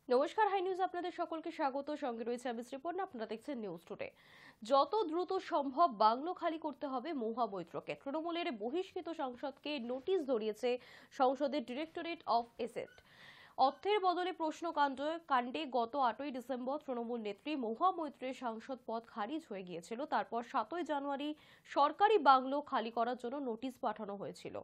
নমস্কার, high news আপনাদের সকলকে স্বাগত। সঙ্গে রয়েছে আমি শ্রীপর্ণা। আপনারা দেখছেন নিউজ টুডে। যত দ্রুত সম্ভব বাংলো খালি করতে হবে মহামৈত্রকে। তৃণমূলের বহিষ্কৃত সাংসদকে নোটিশ ধরিয়েছে সংসদের ডিরেক্টরেট অফ এসেট। অর্থের বদলে কাণ্ডে গত 8ই ডিসেম্বর তৃণমূল নেত্রী মহুয়া মৈত্রের সাংসদ পদ খারিজ হয়ে গিয়েছিল। তারপর 7ই জানুয়ারি সরকারি বাংলো খালি করার জন্য নোটিশ পাঠানো হয়েছিল।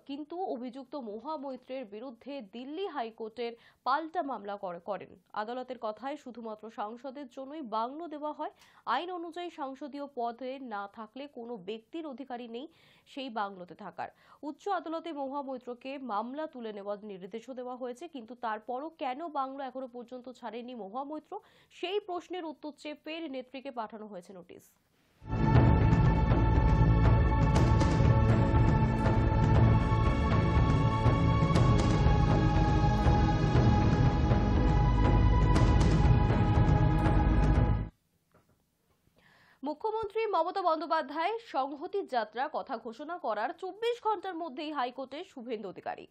কিন্তু অভিযুক্ত মহুয়া মৈত্রের বিরুদ্ধে দিল্লি হাইকোর্টের পাল্টা মামলা করেন। আদালতের কথায় শুধুমাত্র সাংসদের জন্যই বাংলো দেওয়া হয়। আইন অনুযায়ী সংসদীয় পদে না থাকলে কোনো ব্যক্তির অধিকারী নেই সেই বাংলোতে থাকার। উচ্চ আদালতে মহুয়া মৈত্রকে মামলা তুলে নেওয়ার নির্দেশও দেওয়া হয়েছে, কিন্তু তারপরও কেন বাংলো এখনো পর্যন্ত ছাড়েনি মহুয়া মৈত্র, সেই প্রশ্নের উত্তর চেয়ে ফের নেত্রীকে পাঠানো হয়েছে নোটিশ। মুখ্যমন্ত্রী মমতা বন্দ্যোপাধ্যায় সংহতি যাত্রার কথা ঘোষণা করার 24 ঘন্টার মধ্যেই হাইকোর্টে শুভেন্দু অধিকারী।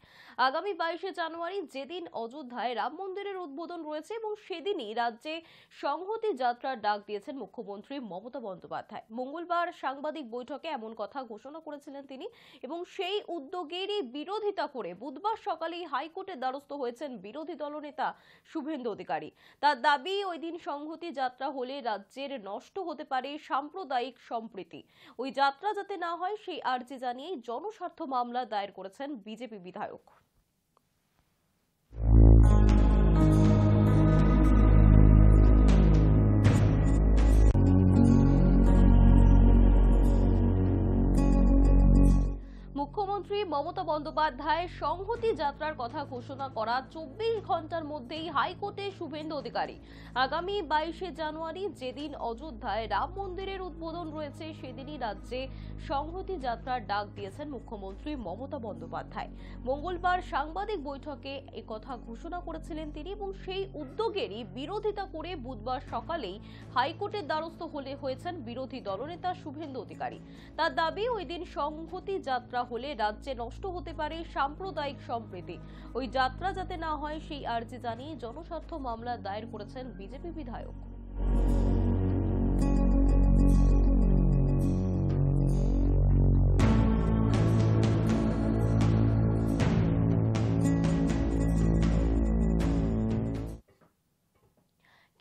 আগামী 22শে জানুয়ারি যেদিন অযোধ্যায় রাম মন্দিরের উদ্বোধন রয়েছে এবং সেদিনই রাজ্যে সংহতি যাত্রার ডাক দিয়েছেন মুখ্যমন্ত্রী মমতা বন্দ্যোপাধ্যায়। মঙ্গলবার সাংবাদিক বৈঠকে এমন কথা ঘোষণা করেছিলেন তিনি এবং সেই উদ্যোগেরই বিরোধিতা করে বুধবার সকালেই হাইকোর্টের দ্বারস্থ হয়েছেন বিরোধী দলনেতা শুভেন্দু অধিকারী। তার দাবি, ওই দিন সংহতি যাত্রা হলে রাজ্যের নষ্ট হতে পারে সাম্প্রদায়িক সম্প্রীতি। ওই যাত্রা যাতে না হয় সেই আর্জি জানিয়ে জনস্বার্থ মামলা দায়ের করেছেন বিজেপি বিধায়ক। মুখ্যমন্ত্রী মমতা বন্দ্যোপাধ্যায় সংহতি যাত্রার কথা ঘোষণা করা 24 ঘন্টার মধ্যেই হাইকোর্টে শুভেন্দু অধিকারী। আগামী 22শে জানুয়ারি যেদিন অযোধ্যায় রাম মন্দিরের উদ্বোধন রয়েছে সেদিনই রাজ্যে সংহতি যাত্রার ডাক দিয়েছেন মুখ্যমন্ত্রী মমতা বন্দ্যোপাধ্যায়। মঙ্গলবার সাংবাদিক বৈঠকে একথা ঘোষণা করেছিলেন তিনি এবং সেই উদ্যোগেরই বিরোধিতা করে বুধবার সকালেই হাইকোর্টের দ্বারস্থ হয়েছেন বিরোধী দলনেতা শুভেন্দু অধিকারী। তার দাবি, ওই দিন সংহতি যাত্রা হলে রাজ্যে নষ্ট হতে পারে সাম্প্রদায়িক সম্প্রীতি। ওই যাত্রা যাতে না হয় সেই আর্জি জানিয়ে জনস্বার্থ মামলা দায়ের করেছেন বিজেপি বিধায়ক।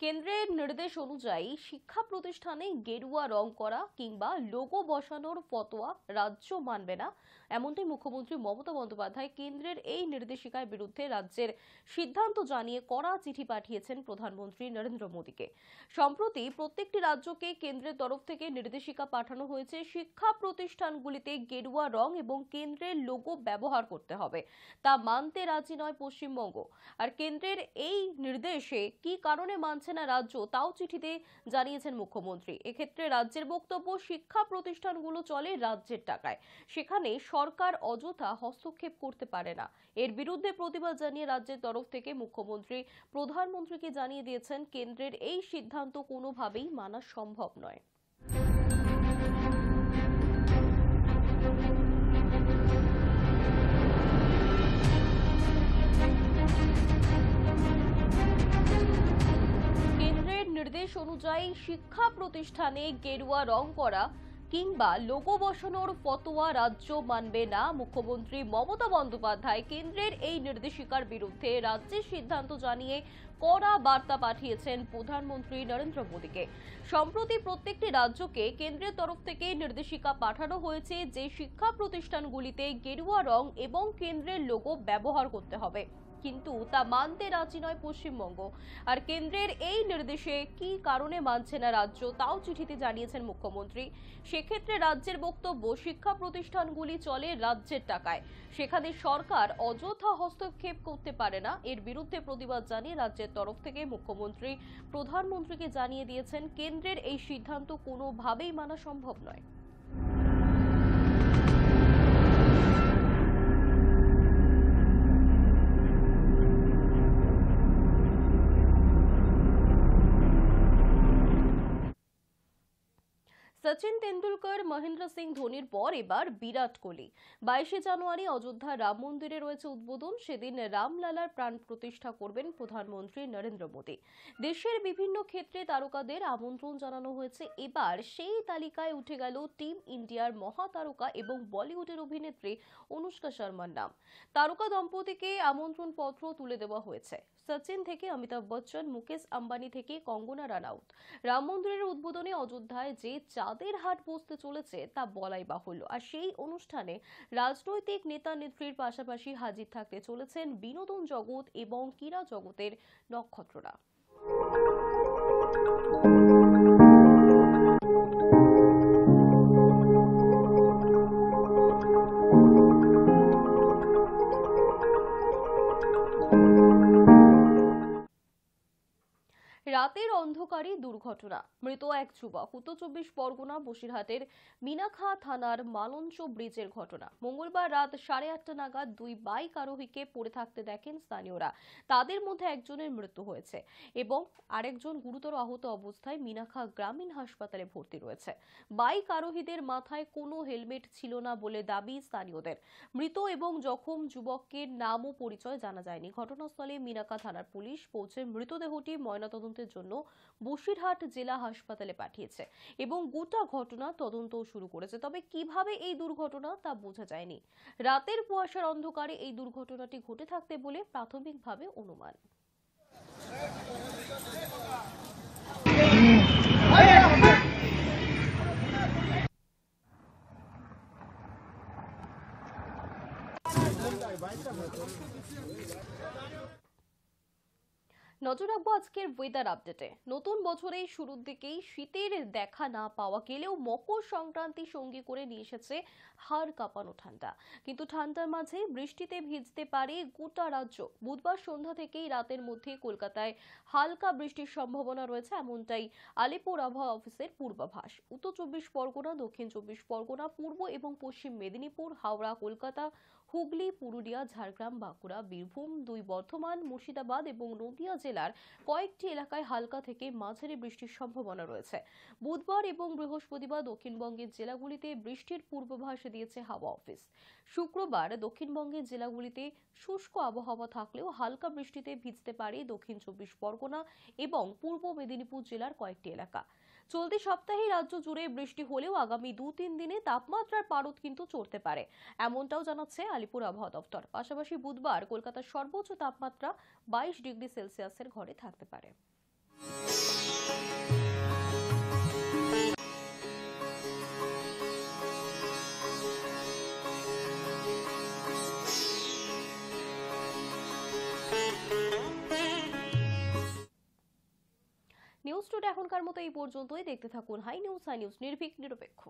কেন্দ্রের নির্দেশ অনুযায়ী শিক্ষা প্রতিষ্ঠানে গেরুয়া রং করা কিংবা লোগো বসানোর ফতোয়া রাজ্য মানবে না, এমনটাই মুখ্যমন্ত্রী মমতা বন্দ্যোপাধ্যায় কেন্দ্রের এই নির্দেশিকার বিরুদ্ধে রাজ্যের সিদ্ধান্ত জানিয়ে কড়া চিঠি পাঠিয়েছেন প্রধানমন্ত্রী নরেন্দ্র মোদীকে। সম্প্রতি প্রত্যেকটি রাজ্যকে কেন্দ্রের তরফ থেকে নির্দেশিকা পাঠানো হয়েছে, শিক্ষা প্রতিষ্ঠানগুলিতে গেরুয়া রং এবং কেন্দ্রের লোগো ব্যবহার করতে হবে। তা মানতে রাজি নয় পশ্চিমবঙ্গ। আর কেন্দ্রের এই নির্দেশে কি কারণে মানছে না রাজ্য, তাও চিঠিতে জানিয়েছেন মুখ্যমন্ত্রী। এক্ষেত্রে রাজ্যের বক্তব্য, শিক্ষা প্রতিষ্ঠানগুলো চলে রাজ্যের টাকায়, সেখানে সরকার অযথা হস্তক্ষেপ করতে পারে না। এর বিরুদ্ধে প্রতিবাদ জানিয়ে রাজ্যের তরফ থেকে মুখ্যমন্ত্রী প্রধানমন্ত্রীকে জানিয়ে দিয়েছেন কেন্দ্রের এই সিদ্ধান্ত কোনোভাবেই মানা সম্ভব নয়। নির্দেশ অনুযায়ী শিক্ষা প্রতিষ্ঠানে গেরুয়া রং করা কিংবা লোগো বসানোর ফতোয়া রাজ্য মানবে না। মুখ্যমন্ত্রী মমতা বন্দ্যোপাধ্যায় কেন্দ্রের এই নির্দেশিকার বিরুদ্ধে রাজ্যের সিদ্ধান্ত জানিয়ে কড়া বার্তা পাঠিয়েছেন প্রধানমন্ত্রী নরেন্দ্র মোদীকে। সম্প্রতি প্রত্যেকটি রাজ্যকে কেন্দ্রের তরফ থেকে নির্দেশিকা পাঠানো হয়েছে যে শিক্ষা প্রতিষ্ঠানগুলিতে গেরুয়া রং এবং কেন্দ্রের লোগো ব্যবহার করতে হবে, কিন্তু তা মানতে রাজি নয় পশ্চিমবঙ্গ। আর কেন্দ্রের এই নির্দেশে কি কারণে মানছে না রাজ্য, তাও চিঠিতে জানিয়েছেন মুখ্যমন্ত্রী। সেক্ষেত্রে রাজ্যের বক্তব্য, শিক্ষা প্রতিষ্ঠানগুলি চলে রাজ্যের টাকায়, সেখানে সরকার অযথা হস্তক্ষেপ করতে পারে না। এর বিরুদ্ধে প্রতিবাদ জানিয়ে রাজ্যের তরফ থেকে মুখ্যমন্ত্রী প্রধানমন্ত্রীকে জানিয়ে দিয়েছেন কেন্দ্রের এই সিদ্ধান্ত কোনোভাবেই মানা সম্ভব নয়। সচিন তেন্ডুলকর, মহেন্দ্র সিং ধোনির পর এবার বিরাট কোহলি। 22শে জানুয়ারি অযোধ্যা রাম মন্দিরে রয়েছে উদ্বোধন। সেদিন রামলালার প্রাণ প্রতিষ্ঠা করবেন প্রধানমন্ত্রী নরেন্দ্র মোদী। দেশের বিভিন্ন ক্ষেত্রে তারকাদের আমন্ত্রণ জানানো হয়েছে। এবার সেই তালিকায় উঠে গেল টিম ইন্ডিয়ার মহাতারকা এবং বলিউডের অভিনেত্রী অনুষ্কা শর্মার নাম। তারকা দম্পতিকে আমন্ত্রণ পত্র তুলে দেওয়া হয়েছে। সচিন থেকে অমিতাভ বচ্চন, মুকেশ আম্বানি থেকে কঙ্গনা রানাউত। রাম মন্দিরের উদ্বোধনে অযোধ্যায় যে চাঁদের হাট বসতে চলেছে তা বলাই বাহুল্য। আর সেই অনুষ্ঠানে রাজনৈতিক নেতা নেত্রীর পাশাপাশি হাজির থাকতে চলেছেন বিনোদন জগৎ এবং ক্রীড়া জগতের নক্ষত্ররা। রাতের অন্ধকারে দুর্ঘটনা, মৃত এক যুবক। উত্তর 24 পরগনা বসিরহাটের মিনাখা থানার মালঞ্চ ব্রিজের ঘটনা। মঙ্গলবার রাত 8:30 নাগাদ দুই বাইক আরোহীকে পড়ে থাকতে দেখেন স্থানীয়রা। তাদের মধ্যে একজনের মৃত্যু হয়েছে এবং আরেকজন গুরুতর আহত অবস্থায় মিনাখা গ্রামীণ হাসপাতালে ভর্তি রয়েছে। বাইক আরোহীদের মাথায় কোনো হেলমেট ছিল না বলে দাবি স্থানীয়দের। মৃত এবং জখম যুবকের নাম ও পরিচয় জানা যায়নি। ঘটনাস্থলে মিনাখা থানার পুলিশ পৌঁছে মৃতদেহটি ময়নাতদন্তের জন্য বসিরহাট জেলা হাসপাতালে পাঠিয়েছে এবং গোটা ঘটনা তদন্ত শুরু করেছে। তবে কিভাবে এই দুর্ঘটনা তা বোঝা যায়নি। রাতের কুয়াশার অন্ধকারে এই দুর্ঘটনাটি ঘটে থাকতে বলে প্রাথমিকভাবে অনুমান। নজর রাখবো আজকের ওয়েদার আপডেটে। নতুন বছরের শুরুর দিকেই শীতের দেখা না পাওয়া গেলেও মকর সংক্রান্তি সঙ্গী করে নিয়ে এসেছে হাড় কাঁপানো ঠান্ডা। কিন্তু ঠান্ডার মাঝে বৃষ্টিতে ভিজতে পারে গোটা রাজ্য। বুধবার সন্ধ্যা থেকেই রাতের মধ্যে কলকাতায় হালকা বৃষ্টির সম্ভাবনা রয়েছে, এমনটাই আলিপুর আবহাওয়া অফিসের পূর্বাভাস। উত্তর 24 পরগনা, দক্ষিণ 24 পরগনা, পূর্ব এবং পশ্চিম মেদিনীপুর, হাওড়া, কলকাতা, হুগলি, পুরুলিয়া, ঝাড়গ্রাম, বাঁকুড়া, বীরভূম, দুই বর্ধমান, মুর্শিদাবাদ এবং নদিয়া জেলার কয়েকটি এলাকায় হালকা থেকে মাঝারি বৃষ্টির সম্ভাবনা রয়েছে। বুধবার এবং বৃহস্পতিবার দক্ষিণবঙ্গের জেলাগুলিতে বৃষ্টির পূর্বাভাস দিয়েছে হাওয়া অফিস। শুক্রবার দক্ষিণবঙ্গের জেলাগুলিতে শুষ্ক আবহাওয়া থাকলেও হালকা বৃষ্টিতে ভিজতে পারে দক্ষিণ 24 পরগনা এবং পূর্ব মেদিনীপুর জেলার কয়েকটি এলাকা। চলতি সপ্তাহে রাজ্য জুড়ে বৃষ্টি হলেও আগামী 2-3 দিনে তাপমাত্রার পারদ কিন্তু চড়তে পারে, এমনটাও জানাচ্ছে আলিপুর আবহাওয়া দপ্তর। পাশাপাশি বুধবার কলকাতার সর্বোচ্চ তাপমাত্রা 22 ডিগ্রি সেলসিয়াসের ঘরে থাকতে পারে। নিউজ টুডে এখনকার মতো এই পর্যন্তই। দেখতে থাকুন হাই নিউজ নির্ভীক নিরপেক্ষ।